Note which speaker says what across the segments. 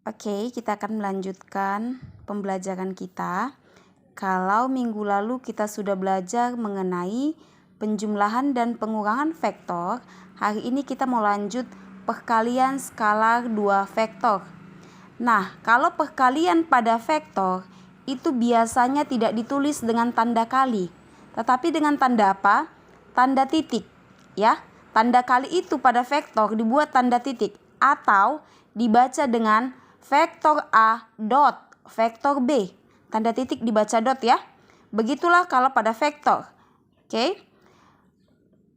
Speaker 1: Oke, kita akan melanjutkan pembelajaran kita. Kalau minggu lalu kita sudah belajar mengenai penjumlahan dan pengurangan vektor, hari ini kita mau lanjut perkalian skalar 2 vektor. Nah, kalau perkalian pada vektor itu biasanya tidak ditulis dengan tanda kali, tetapi dengan tanda apa? Tanda titik, ya. Tanda kali itu pada vektor dibuat tanda titik atau dibaca dengan vektor A dot vektor B. Tanda titik dibaca dot ya. Begitulah kalau pada vektor. Oke.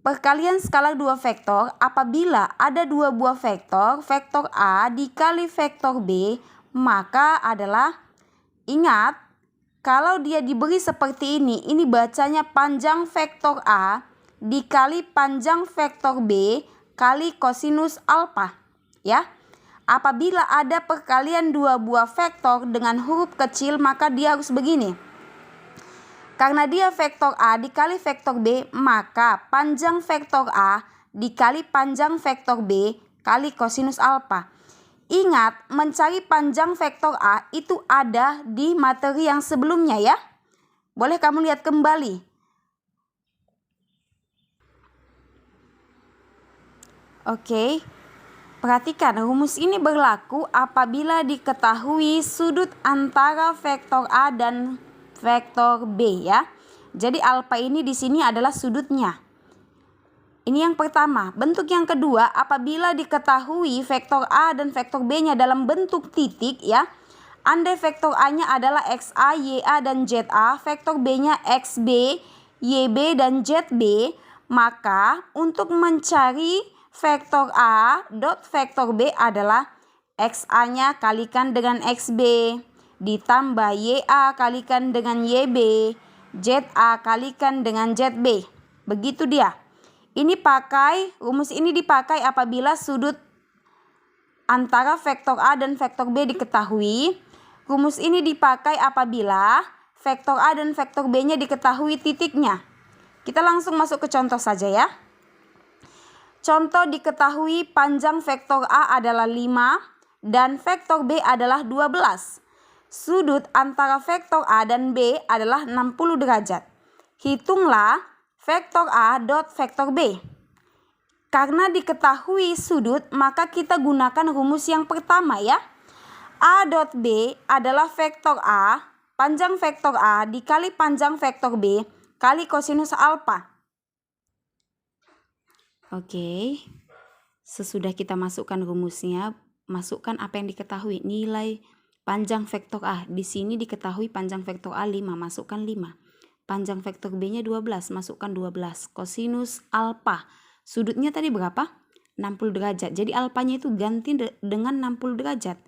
Speaker 1: Perkalian skalar 2 vektor apabila ada dua buah vektor, vektor A dikali vektor B, maka adalah, ingat, kalau dia diberi seperti ini bacanya panjang vektor A dikali panjang vektor B kali kosinus alfa, ya. Apabila ada perkalian dua buah vektor dengan huruf kecil, maka dia harus begini. Karena dia vektor A dikali vektor B, maka panjang vektor A dikali panjang vektor B kali kosinus alfa. Ingat, mencari panjang vektor A itu ada di materi yang sebelumnya ya. Boleh kamu lihat kembali. Oke. Perhatikan, rumus ini berlaku apabila diketahui sudut antara vektor A dan vektor B ya. Jadi alfa ini di sini adalah sudutnya. Ini yang pertama. Bentuk yang kedua, apabila diketahui vektor A dan vektor B-nya dalam bentuk titik ya. Andai vektor A-nya adalah XA, YA, dan ZA, vektor B-nya XB, YB, dan ZB, maka untuk mencari vektor A dot vektor B adalah XA-nya kalikan dengan XB, ditambah YA kalikan dengan YB, ZA kalikan dengan ZB. Begitu dia. Rumus ini dipakai apabila sudut antara vektor A dan vektor B diketahui. Rumus ini dipakai apabila vektor A dan vektor B-nya diketahui titiknya. Kita langsung masuk ke contoh saja ya. Contoh diketahui panjang vektor A adalah 5 dan vektor B adalah 12. Sudut antara vektor A dan B adalah 60 derajat. Hitunglah vektor A dot vektor B. Karena diketahui sudut, maka kita gunakan rumus yang pertama ya. A dot B adalah vektor A, panjang vektor A dikali panjang vektor B kali kosinus alfa. Oke, sesudah kita masukkan rumusnya, masukkan apa yang diketahui. Nilai panjang vektor A. Di sini diketahui panjang vektor A 5, masukkan 5. Panjang vektor B-nya 12, masukkan 12. Kosinus alfa. Sudutnya tadi berapa? 60 derajat. Jadi alfanya itu ganti dengan 60 derajat.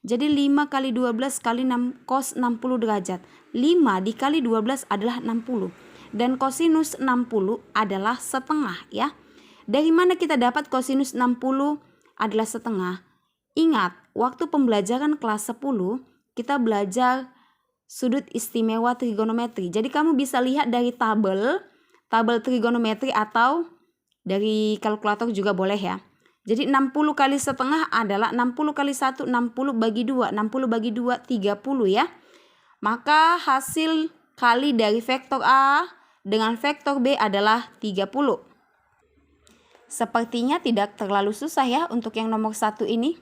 Speaker 1: Jadi 5 kali 12 kali 6 cos 60 derajat. 5 dikali 12 adalah 60. Dan kosinus 60 adalah setengah ya. Dari mana kita dapat kosinus 60 adalah setengah? Ingat, waktu pembelajaran kelas 10 kita belajar sudut istimewa trigonometri. Jadi kamu bisa lihat dari tabel trigonometri atau dari kalkulator juga boleh ya. Jadi 60 kali setengah adalah 60 kali 1, 60 bagi 2. 60 bagi 2, 30 ya. Maka hasil kali dari vektor A dengan vektor B adalah 30. Sepertinya tidak terlalu susah ya untuk yang nomor 1 ini.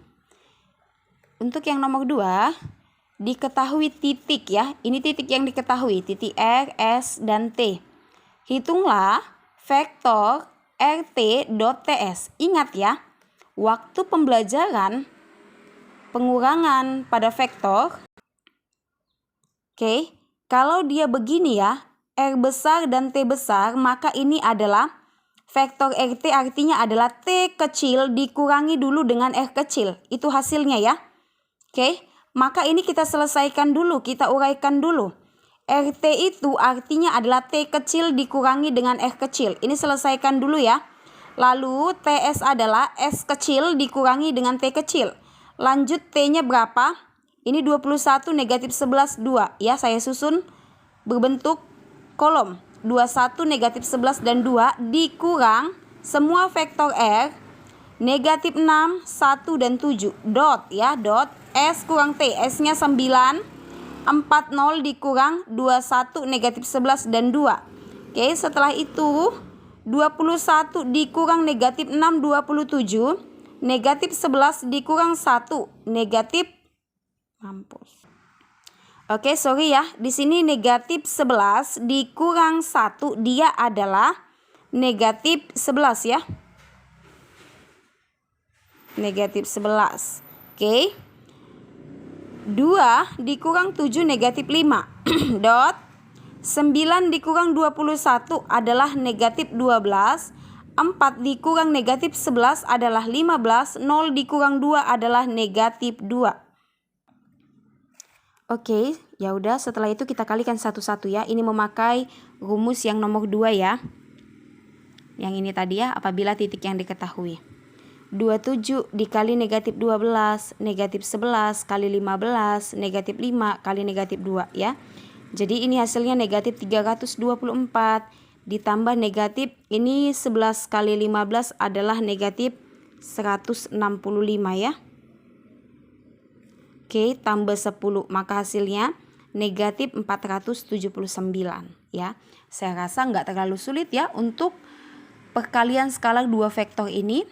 Speaker 1: Untuk yang nomor 2, diketahui titik ya. Ini titik yang diketahui, titik R, S, dan T. Hitunglah vektor RT dot TS. Ingat ya, waktu pembelajaran pengurangan pada vektor, oke, kalau dia begini ya, R besar dan T besar, maka ini adalah vektor RT artinya adalah T kecil dikurangi dulu dengan R kecil. Itu hasilnya ya. Oke, maka ini kita selesaikan dulu, kita uraikan dulu. RT itu artinya adalah T kecil dikurangi dengan R kecil. Ini selesaikan dulu ya. Lalu TS adalah S kecil dikurangi dengan T kecil. Lanjut T-nya berapa? Ini 21 negatif 11, 2. Ya, saya susun berbentuk kolom. 21 negatif 11 dan 2 dikurang semua vektor R negatif 6, 1, dan 7 dot ya, dot S kurang T. S-nya 9, 40 dikurang 21 negatif 11 dan 2. Oke, setelah itu 21 dikurang negatif 6, 27. Negatif 11 dikurang 1, negatif, mampus. Oke, sorry ya. Di sini negatif 11 dikurang 1, dia adalah negatif 11 ya. Negatif 11. Oke. 2 dikurang 7 negatif 5. Dot. 9 dikurang 21 adalah negatif 12. 4 dikurang negatif 11 adalah 15. 0 dikurang 2 adalah negatif 2. Oke, ya udah, setelah itu kita kalikan satu-satu ya. Ini memakai rumus yang nomor 2 ya. Yang ini tadi ya, apabila titik yang diketahui. 27 dikali negatif 12, negatif 11 kali 15, negatif 5 kali negatif 2 ya. Jadi ini hasilnya negatif 324 ditambah negatif, ini 11 kali 15 adalah negatif 165 ya. Oke, tambah 10, maka hasilnya negatif 479 ya. Saya rasa nggak terlalu sulit ya untuk perkalian skala 2 vektor ini.